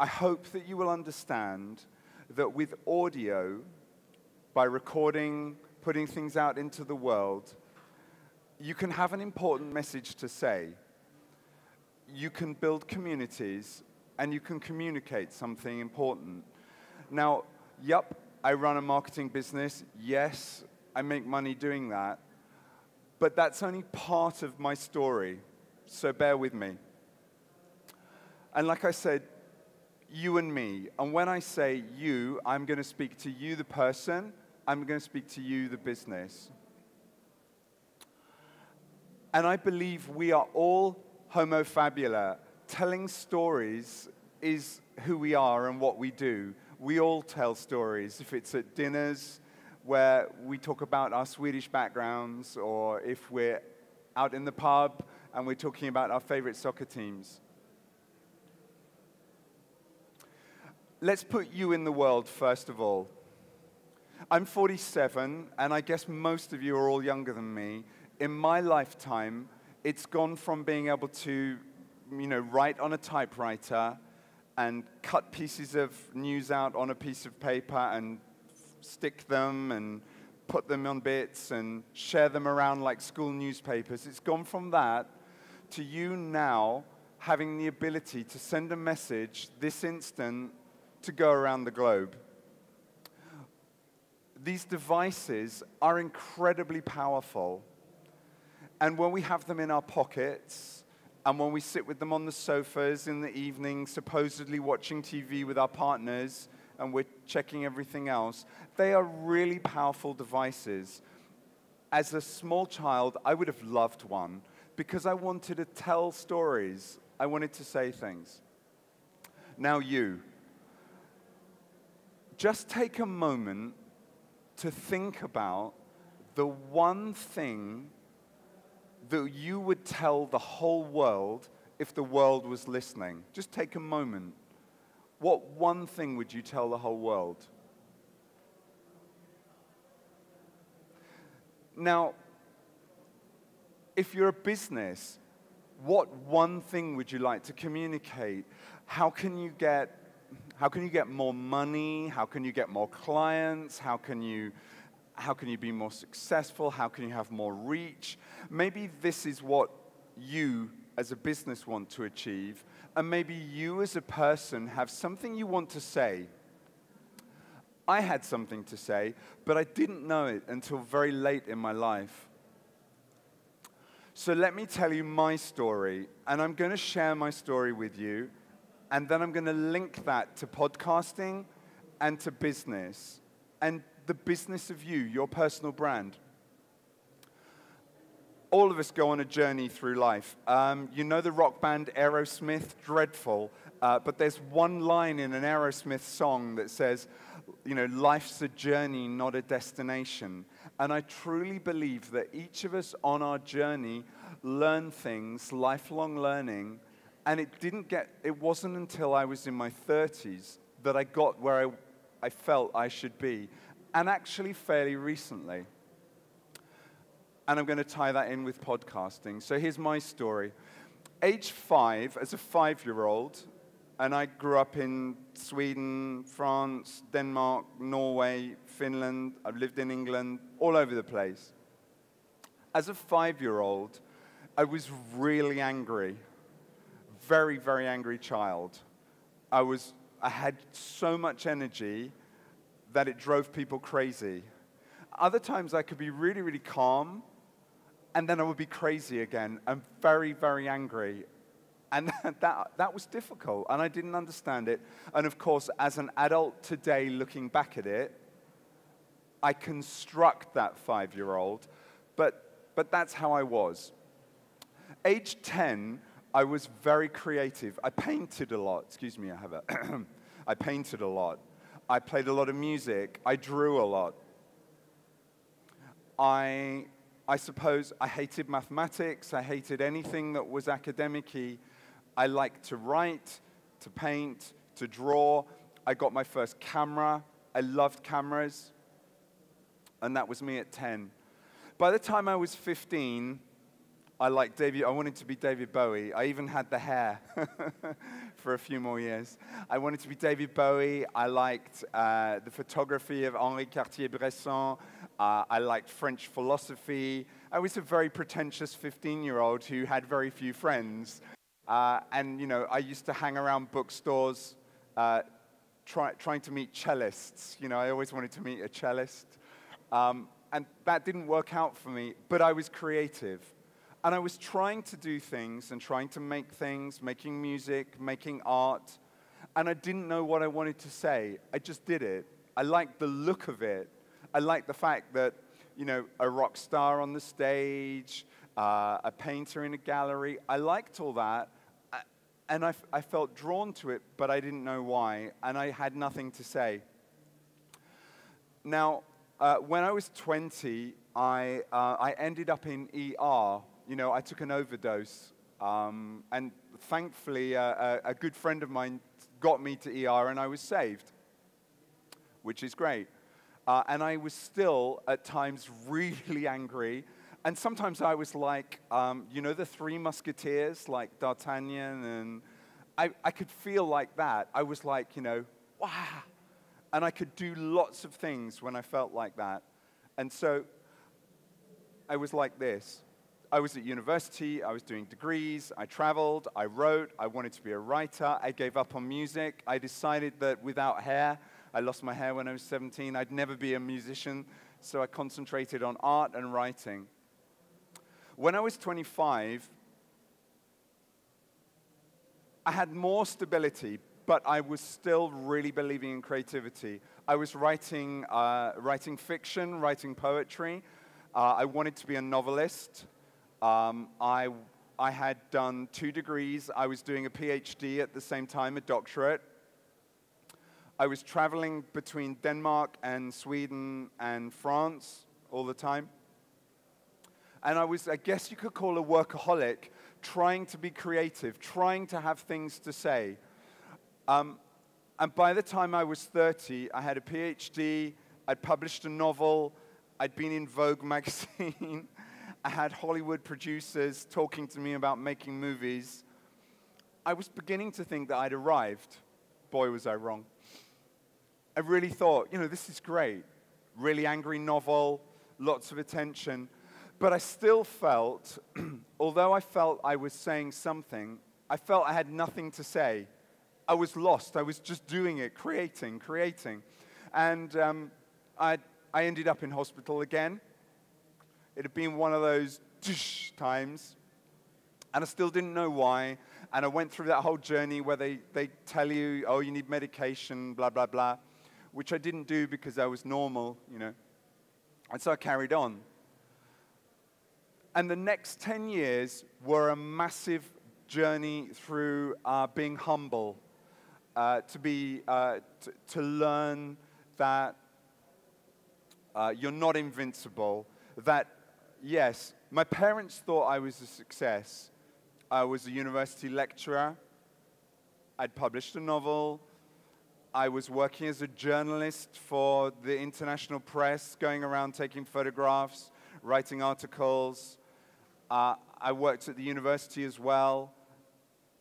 I hope that you will understand that with audio, by recording, putting things out into the world, you can have an important message to say. You can build communities, and you can communicate something important. Now, yup, I run a marketing business. Yes, I make money doing that. But that's only part of my story, so bear with me. And like I said, you and me. And when I say you, I'm going to speak to you, the person. I'm going to speak to you, the business. And I believe we are all homo fabula. Telling stories is who we are and what we do. We all tell stories. If it's at dinners where we talk about our Swedish backgrounds, or if we're out in the pub and we're talking about our favorite soccer teams. Let's put you in the world, first of all. I'm 47, and I guess most of you are all younger than me. In my lifetime, it's gone from being able to, write on a typewriter and cut pieces of news out on a piece of paper and stick them and put them on bits and share them around like school newspapers. It's gone from that to you now having the ability to send a message this instant to go around the globe. These devices are incredibly powerful. And when we have them in our pockets, and when we sit with them on the sofas in the evening, supposedly watching TV with our partners, and we're checking everything else, they are really powerful devices. As a small child, I would have loved one because I wanted to tell stories. I wanted to say things. Now you. Just take a moment to think about the one thing that you would tell the whole world if the world was listening. Just take a moment. What one thing would you tell the whole world? Now, if you're a business, what one thing would you like to communicate? How can you get more money? How can you get more clients? How can you be more successful? How can you have more reach? Maybe this is what you as a business want to achieve, and maybe you as a person have something you want to say. I had something to say, but I didn't know it until very late in my life. So let me tell you my story, and I'm going to share my story with you, and then I'm going to link that to podcasting and to business, and the business of you, your personal brand. All of us go on a journey through life. You know the rock band Aerosmith? Dreadful. But there's one line in an Aerosmith song that says, life's a journey, not a destination. And I truly believe that each of us on our journey learn things, lifelong learning, and it wasn't until I was in my 30s that I got where I felt I should be, and actually fairly recently. And I'm going to tie that in with podcasting. So here's my story. Age 5, as a 5-year-old, and I grew up in Sweden, France, Denmark, Norway, Finland. I've lived in England, all over the place. As a 5-year-old, I was really angry. Very, very angry child. I had so much energy that it drove people crazy. Other times I could be really, really calm, and then I would be crazy again, and very, very angry. And that was difficult, and I didn't understand it. And of course, as an adult today, looking back at it, I construct that 5-year-old, but that's how I was. Age 10, I was very creative. I painted a lot. Excuse me, I painted a lot. I played a lot of music. I drew a lot. I suppose I hated mathematics. I hated anything that was academic-y. I liked to write, to paint, to draw. I got my first camera. I loved cameras. And that was me at 10. By the time I was 15, I wanted to be David Bowie. I even had the hair for a few more years. I wanted to be David Bowie. I liked the photography of Henri Cartier-Bresson. I liked French philosophy. I was a very pretentious 15-year-old who had very few friends. And, you know, I used to hang around bookstores trying to meet cellists. You know, I always wanted to meet a cellist. And that didn't work out for me, but I was creative. And I was trying to do things and trying to make things, making music, making art. And I didn't know what I wanted to say. I just did it. I liked the look of it. I liked the fact that, you know, a rock star on the stage, a painter in a gallery. I liked all that. And I felt drawn to it, but I didn't know why. And I had nothing to say. Now, when I was 20, I ended up in ER. You know, I took an overdose, and thankfully, a good friend of mine got me to ER, and I was saved, which is great. And I was still, at times, really angry, and sometimes I was like, you know, the Three Musketeers, like D'Artagnan, and I could feel like that. I was like, you know, wow, and I could do lots of things when I felt like that. And so I was like this. I was at university, I was doing degrees, I traveled, I wrote, I wanted to be a writer, I gave up on music. I decided that without hair, I lost my hair when I was 17, I'd never be a musician, so I concentrated on art and writing. When I was 25, I had more stability, but I was still really believing in creativity. I was writing fiction, writing poetry. I wanted to be a novelist. I had done 2 degrees. I was doing a PhD at the same time, a doctorate. I was traveling between Denmark and Sweden and France all the time. And I was, I guess you could call a workaholic, trying to be creative, trying to have things to say. And by the time I was 30, I had a PhD, I'd published a novel, I'd been in Vogue magazine. I had Hollywood producers talking to me about making movies. I was beginning to think that I'd arrived. Boy, was I wrong. I really thought, you know, this is great. Really angry novel, lots of attention. But I still felt, although I felt I was saying something, I felt I had nothing to say. I was lost. I was just doing it, creating. And I ended up in hospital again. It had been one of those times, and I still didn't know why. And I went through that whole journey where they tell you, oh, you need medication, blah, blah, blah, which I didn't do because I was normal, you know. And so I carried on. And the next 10 years were a massive journey through being humble, to learn that you're not invincible, that yes, my parents thought I was a success. I was a university lecturer. I'd published a novel. I was working as a journalist for the international press, going around taking photographs, writing articles. I worked at the university as well.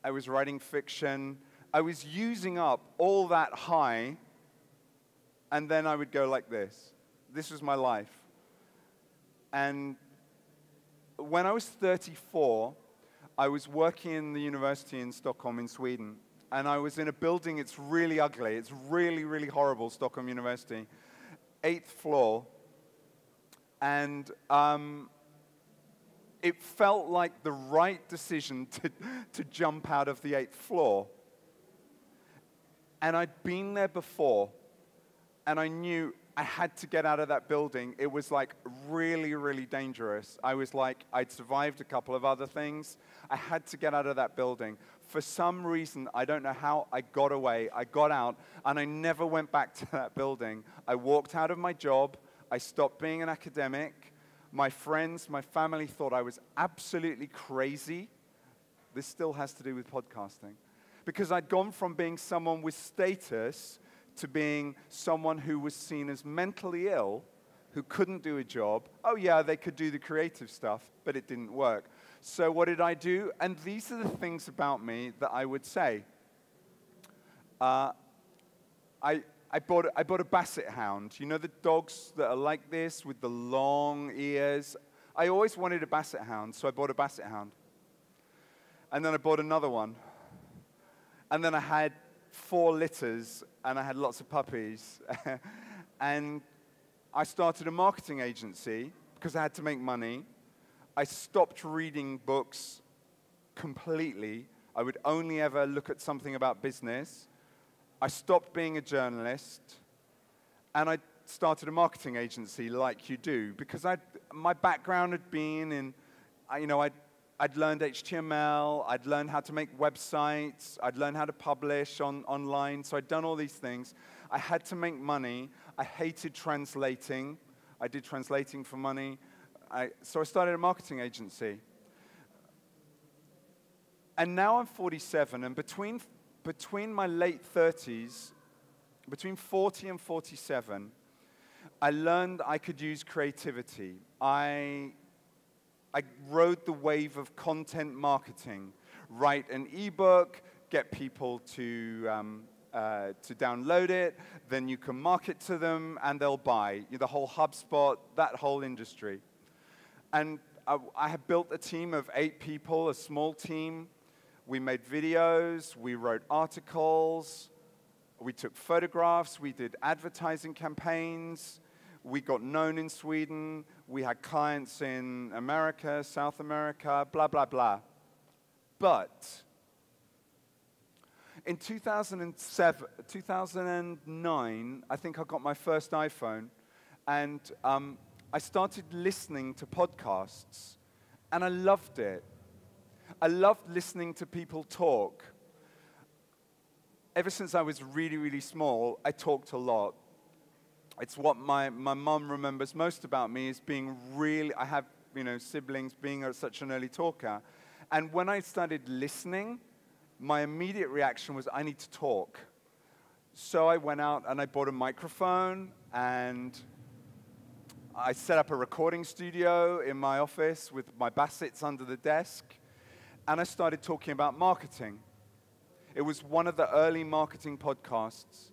I was writing fiction. I was using up all that high, and then I would go like this. This was my life. And when I was 34, I was working in the university in Stockholm in Sweden. And I was in a building, it's really ugly. It's really, really horrible, Stockholm University. 8th floor. And it felt like the right decision to jump out of the 8th floor. And I'd been there before. And I knew I had to get out of that building. It was like really, really dangerous. I was like, I'd survived a couple of other things. I had to get out of that building. For some reason, I don't know how, I got away. I got out, and I never went back to that building. I walked out of my job. I stopped being an academic. My friends, my family thought I was absolutely crazy. This still has to do with podcasting. Because I'd gone from being someone with status to being someone who was seen as mentally ill, who couldn't do a job. Oh yeah, they could do the creative stuff, but it didn't work. So what did I do? And these are the things about me that I would say. I bought a basset hound. You know the dogs that are like this with the long ears? I always wanted a basset hound, so I bought a basset hound. And then I bought another one. And then I had 4 litters, and I had lots of puppies. And I started a marketing agency because I had to make money. I stopped reading books completely. I would only ever look at something about business. I stopped being a journalist, and I started a marketing agency like you do, because my background had been in, I'd learned HTML, I'd learned how to make websites, I'd learned how to publish online, so I'd done all these things. I had to make money. I hated translating. I did translating for money. So I started a marketing agency. And now I'm 47, and between my late 30s, between 40 and 47, I learned I could use creativity. I rode the wave of content marketing. Write an ebook, get people to download it, then you can market to them, and they'll buy. The whole HubSpot, that whole industry. And I have built a team of 8 people, a small team. We made videos, we wrote articles, we took photographs, we did advertising campaigns, we got known in Sweden, we had clients in America, South America, blah, blah, blah. But in 2009, I think I got my first iPhone, and I started listening to podcasts, and I loved it. I loved listening to people talk. Ever since I was really, really small, I talked a lot. It's what my mom remembers most about me, is being really, I have siblings, being such an early talker. And when I started listening, my immediate reaction was, I need to talk. So I went out and I bought a microphone, and I set up a recording studio in my office with my bassets under the desk, and I started talking about marketing. It was one of the early marketing podcasts,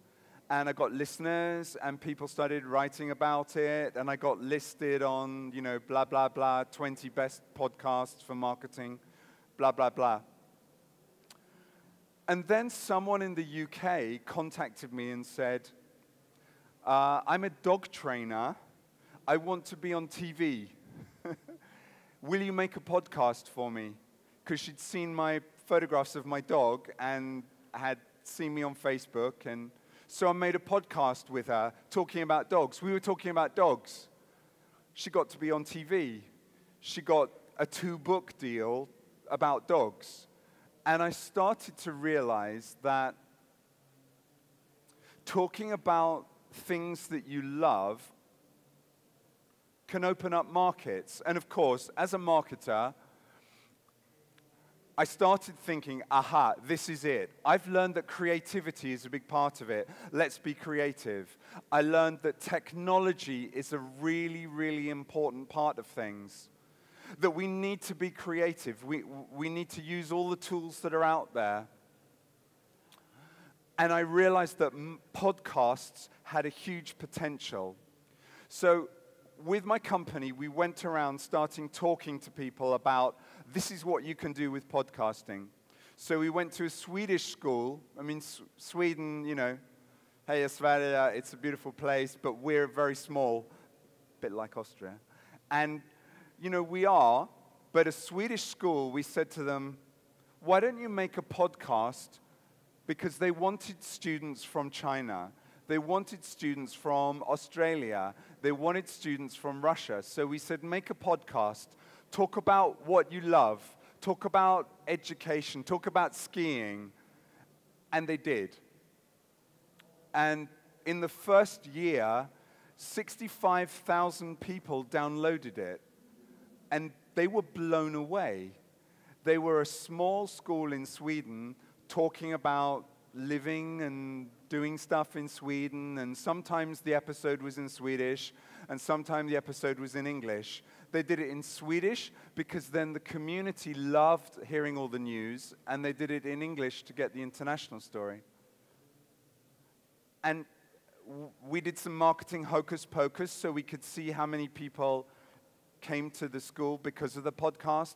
and I got listeners, and people started writing about it, and I got listed on, blah, blah, blah, 20 best podcasts for marketing, blah, blah, blah. And then someone in the UK contacted me and said, I'm a dog trainer. I want to be on TV. Will you make a podcast for me? Because she'd seen my photographs of my dog and had seen me on Facebook. And so I made a podcast with her talking about dogs. We were talking about dogs. She got to be on TV. She got a 2-book deal about dogs. And I started to realize that talking about things that you love can open up markets. And of course, as a marketer, I started thinking, aha, this is it. I've learned that creativity is a big part of it. Let's be creative. I learned that technology is a really, really important part of things. That we need to be creative. We need to use all the tools that are out there. And I realized that podcasts had a huge potential. So with my company, we went around talking to people about, this is what you can do with podcasting. So we went to a Swedish school. I mean, Sweden, hey, Sverige, it's a beautiful place, but we're very small, a bit like Austria. And, we are, but a Swedish school, we said to them, why don't you make a podcast? Because they wanted students from China. They wanted students from Australia. They wanted students from Russia. So we said, make a podcast. Talk about what you love. Talk about education. Talk about skiing. And they did. And in the first year, 65,000 people downloaded it. And they were blown away. They were a small school in Sweden talking about living and doing stuff in Sweden, and sometimes the episode was in Swedish, and sometimes the episode was in English. They did it in Swedish because then the community loved hearing all the news, and they did it in English to get the international story. And we did some marketing hocus pocus so we could see how many people came to the school because of the podcast.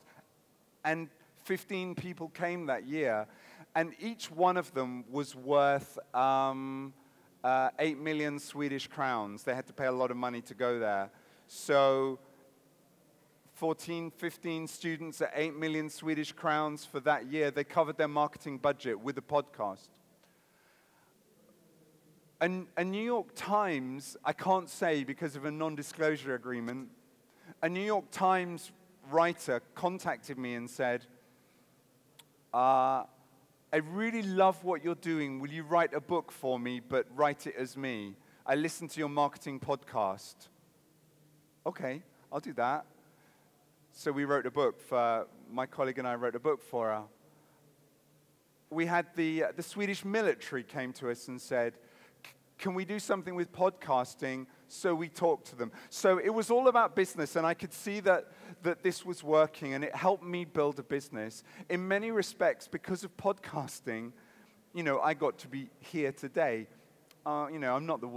And 15 people came that year. And each one of them was worth 8 million Swedish crowns. They had to pay a lot of money to go there. So 14, 15 students at 8 million Swedish crowns for that year. They covered their marketing budget with the podcast. A New York Times, I can't say because of a non-disclosure agreement, a New York Times writer contacted me and said, I really love what you're doing. Will you write a book for me, but write it as me? I listened to your marketing podcast. Okay, I'll do that. So we wrote a book for, my colleague and I wrote a book for her. We had the Swedish military came to us and said, can we do something with podcasting? So we talked to them. So it was all about business, and I could see that this was working, and it helped me build a business. In many respects, because of podcasting, you know, I got to be here today. You know, I'm not the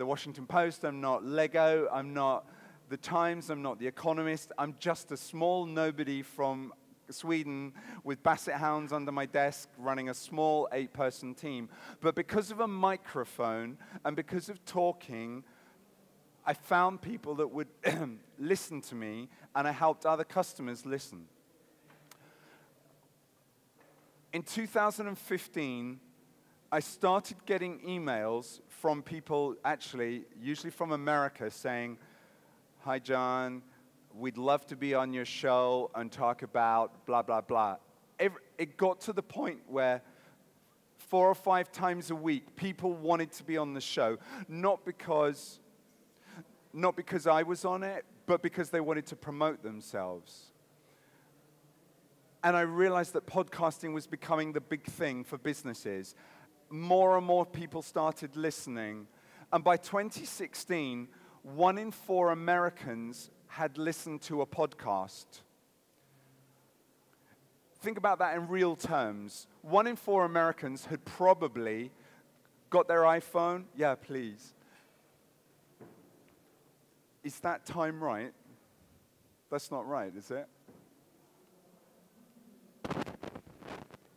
Washington Post. I'm not Lego. I'm not the Times. I'm not the Economist. I'm just a small nobody from Sweden with basset hounds under my desk running a small 8-person team. But because of a microphone and because of talking, I found people that would listen to me, and I helped other customers listen. In 2015, I started getting emails from people, actually, usually from America, saying, "Hi, John. We'd love to be on your show and talk about blah, blah, blah." It got to the point where 4 or 5 times a week, people wanted to be on the show, not because I was on it, but because they wanted to promote themselves. And I realized that podcasting was becoming the big thing for businesses. More and more people started listening. And by 2016, 1 in 4 Americans had listened to a podcast. Think about that in real terms. 1 in 4 Americans had probably got their iPhone. Yeah, please. Is that time right? That's not right, is it?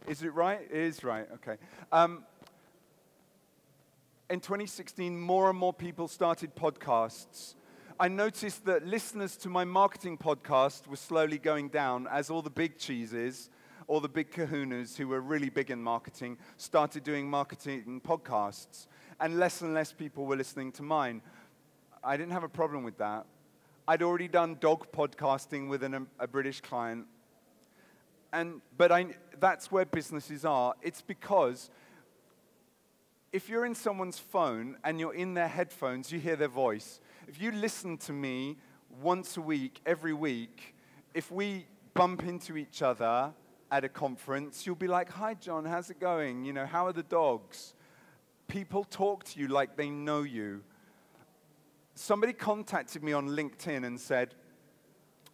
Is it right? It is right, okay. In 2016, more and more people started podcasts. I noticed that listeners to my marketing podcast were slowly going down as all the big cheeses, all the big kahunas who were really big in marketing started doing marketing podcasts, and less people were listening to mine. I didn't have a problem with that. I'd already done dog podcasting with a British client, but that's where businesses are. It's because if you're in someone's phone and you're in their headphones, you hear their voice. If you listen to me once a week, every week, if we bump into each other at a conference, you'll be like, "Hi, John, how's it going? You know, how are the dogs?" People talk to you like they know you. Somebody contacted me on LinkedIn and said,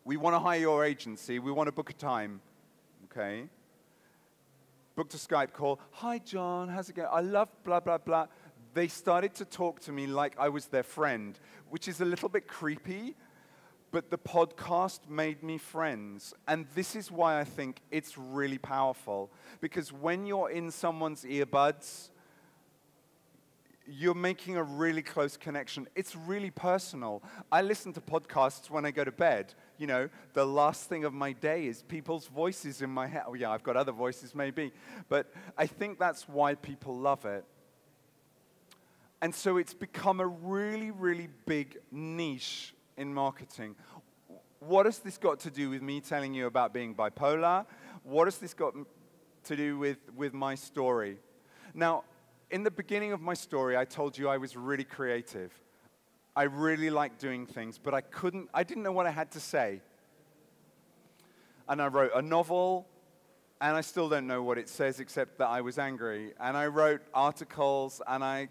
"We want to hire your agency. We want to book a time." Okay. Booked a Skype call. "Hi, John, how's it going? I love blah, blah, blah." They started to talk to me like I was their friend, which is a little bit creepy, but the podcast made me friends. And this is why I think it's really powerful, because when you're in someone's earbuds, you're making a really close connection. It's really personal. I listen to podcasts when I go to bed. You know, the last thing of my day is people's voices in my head. Oh, yeah, I've got other voices maybe. But I think that's why people love it. And so it's become a really, really big niche in marketing. What has this got to do with me telling you about being bipolar? What has this got to do with my story? Now, in the beginning of my story, I told you I was really creative. I really liked doing things, but I didn't know what I had to say. And I wrote a novel, And I still don't know what it says except that I was angry. And I wrote articles, and I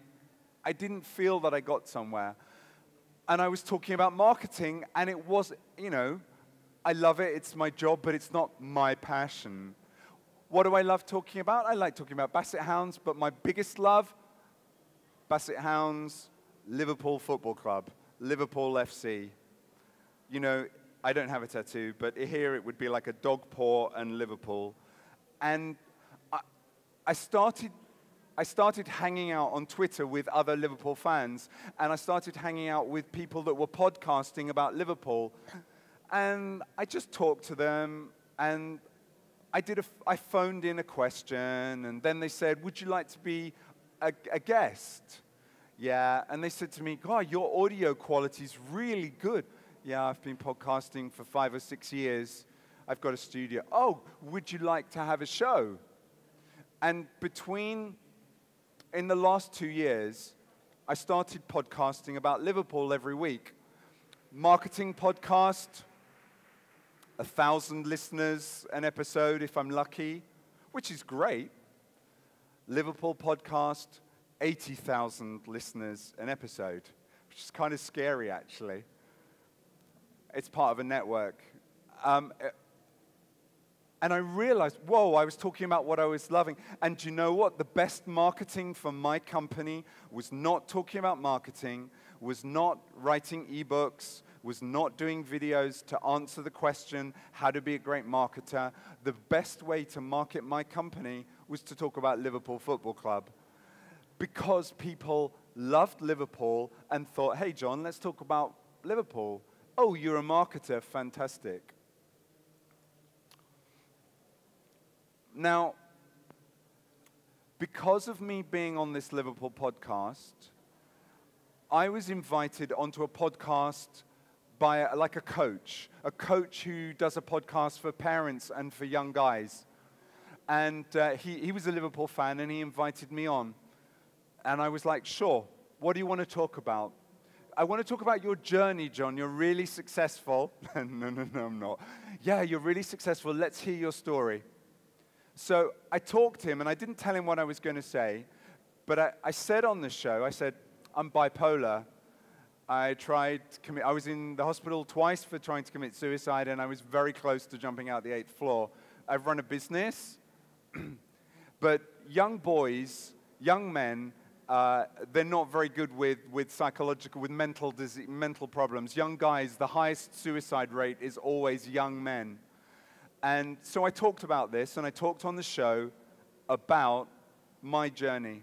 didn't feel that I got somewhere. And I was talking about marketing, and it was, I love it, it's my job, but it's not my passion. What do I love talking about? I like talking about Basset Hounds, but my biggest love, Basset Hounds, Liverpool Football Club, Liverpool FC. I don't have a tattoo, but here it would be like a dog paw and Liverpool. And I started hanging out on Twitter with other Liverpool fans, and I started hanging out with people that were podcasting about Liverpool. And I just talked to them, and I phoned in a question, and then they said, would you like to be a guest? Yeah, and they said to me, God, your audio quality is really good. Yeah, I've been podcasting for 5 or 6 years. I've got a studio. Oh, would you like to have a show? And in the last 2 years, I started podcasting about Liverpool every week. Marketing podcast, 1,000 listeners an episode if I'm lucky, which is great. Liverpool podcast, 80,000 listeners an episode, which is kind of scary, actually. It's part of a network. And I realized, whoa, I was talking about what I was loving. And do you know what? The best marketing for my company was not talking about marketing, was not writing ebooks, was not doing videos to answer the question, how to be a great marketer. The best way to market my company was to talk about Liverpool Football Club. Because people loved Liverpool and thought, hey, John, let's talk about Liverpool. Oh, you're a marketer, fantastic. Now, because of me being on this Liverpool podcast, I was invited onto a podcast by a coach who does a podcast for parents and for young guys. And he was a Liverpool fan, and he invited me on. And I was like, sure, what do you want to talk about? I want to talk about your journey, John. You're really successful. No, I'm not. Yeah, you're really successful. Let's hear your story. So I talked to him, and I didn't tell him what I was going to say, but I said on the show, I said, I'm bipolar. I was in the hospital twice for trying to commit suicide, and I was very close to jumping out the 8th floor. I've run a business, but young boys, young men, they're not very good with mental problems. Young guys, the highest suicide rate is always young men. And so I talked about this, and I talked on the show about my journey.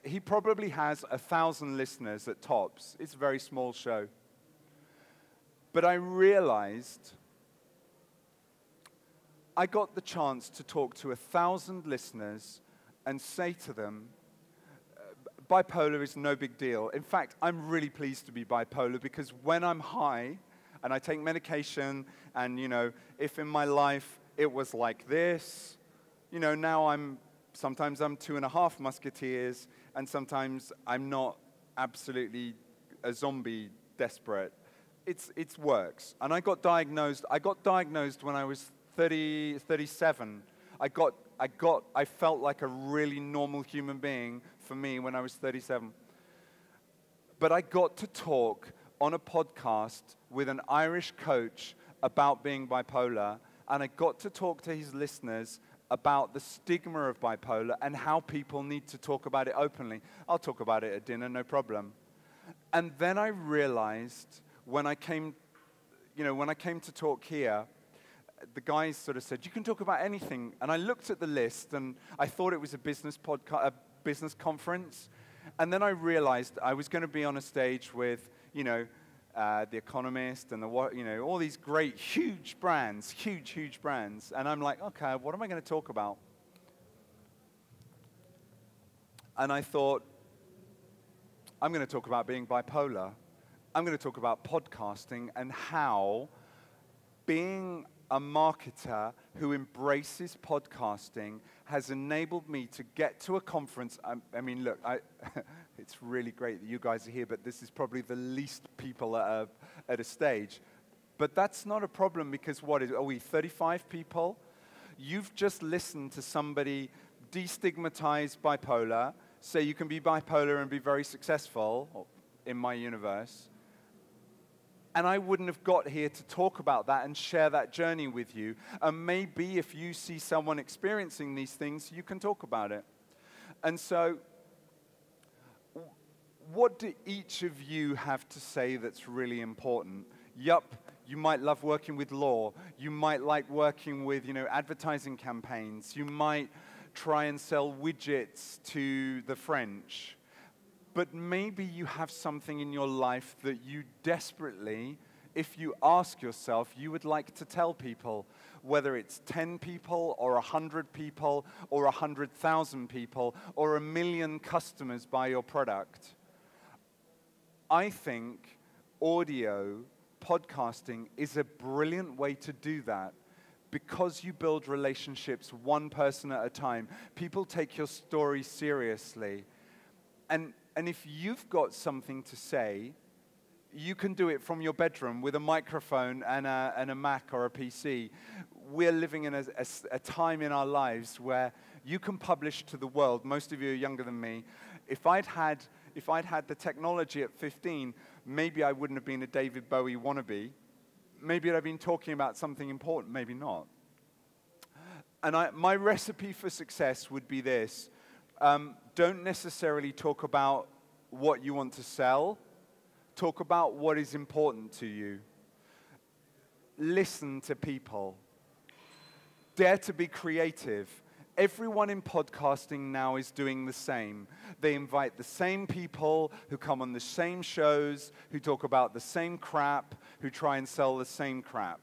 He probably has 1,000 listeners at tops. It's a very small show. But I realized I got the chance to talk to 1,000 listeners and say to them, bipolar is no big deal. In fact, I'm really pleased to be bipolar, because when I'm high and I take medication, and, if in my life it was like this, now sometimes I'm 2.5 musketeers, and sometimes I'm not absolutely a zombie desperate. It works. And I got diagnosed when I was 37. I felt like a really normal human being for me when I was 37. But I got to talk on a podcast with an Irish coach about being bipolar, and I got to talk to his listeners about the stigma of bipolar and how people need to talk about it openly. I'll talk about it at dinner, no problem. And then I realized when I came to talk here, the guys sort of said, you can talk about anything. And I looked at the list, and I thought it was a business conference. And then I realized I was going to be on a stage with, The Economist and all these great, huge brands. And I'm like, okay, what am I going to talk about? And I thought, I'm going to talk about being bipolar. I'm going to talk about podcasting and how being a marketer who embraces podcasting has enabled me to get to a conference. I mean, look, it's really great that you guys are here, but this is probably the least people at a stage. But that's not a problem, because are we 35 people? you've just listened to somebody destigmatize bipolar, say you can be bipolar and be very successful in my universe. And I wouldn't have got here to talk about that and share that journey with you. And maybe if you see someone experiencing these things, you can talk about it. And so, what do each of you have to say that's really important? Yup, you might love working with law. You might like working with, advertising campaigns. You might try and sell widgets to the French. But maybe you have something in your life that you desperately, if you ask yourself, you would like to tell people, whether it's 10 people or 100 people or 100,000 people or 1 million customers buy your product. I think audio, podcasting is a brilliant way to do that because you build relationships one person at a time. People take your story seriously. And if you've got something to say, you can do it from your bedroom with a microphone and a Mac or a PC. We're living in a time in our lives where you can publish to the world. Most of you are younger than me. If I'd had the technology at 15, maybe I wouldn't have been a David Bowie wannabe. Maybe I'd have been talking about something important, maybe not. And my recipe for success would be this. Don't necessarily talk about what you want to sell. Talk about what is important to you. Listen to people. Dare to be creative. Everyone in podcasting now is doing the same. They invite the same people who come on the same shows, who talk about the same crap, who try and sell the same crap.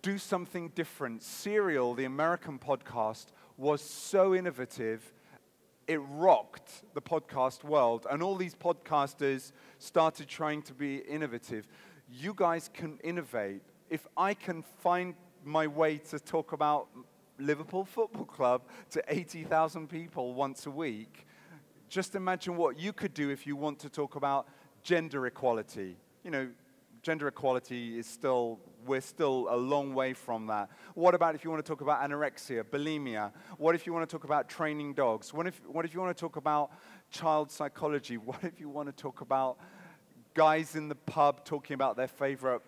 Do something different. Serial, the American podcast, was so innovative. It rocked the podcast world, and all these podcasters started trying to be innovative. You guys can innovate. If I can find my way to talk about Liverpool Football Club to 80,000 people once a week, just imagine what you could do if you want to talk about gender equality. Gender equality is we're still a long way from that. What about if you want to talk about anorexia, bulimia? What if you want to talk about training dogs? What if you want to talk about child psychology? What if you want to talk about guys in the pub talking about their favorite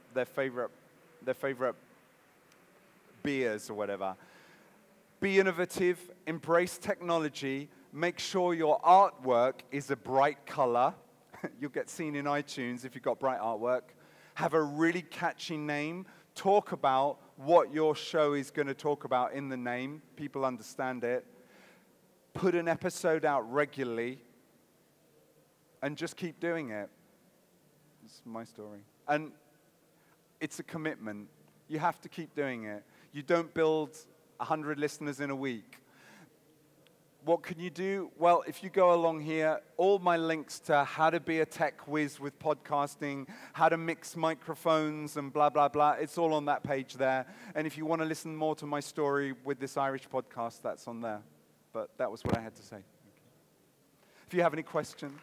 beers or whatever? Be innovative, embrace technology, make sure your artwork is a bright color. You'll get seen in iTunes if you've got bright artwork. Have a really catchy name. Talk about what your show is going to talk about in the name. People understand it. Put an episode out regularly. And just keep doing it. It's my story. And it's a commitment. You have to keep doing it. You don't build 100 listeners in a week. What can you do? Well, if you go along here, all my links to how to be a tech whiz with podcasting, how to mix microphones and blah, blah, blah, it's all on that page there. And if you want to listen more to my story with this Irish podcast, that's on there. But that was what I had to say. If you have any questions.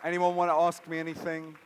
Anyone want to ask me anything?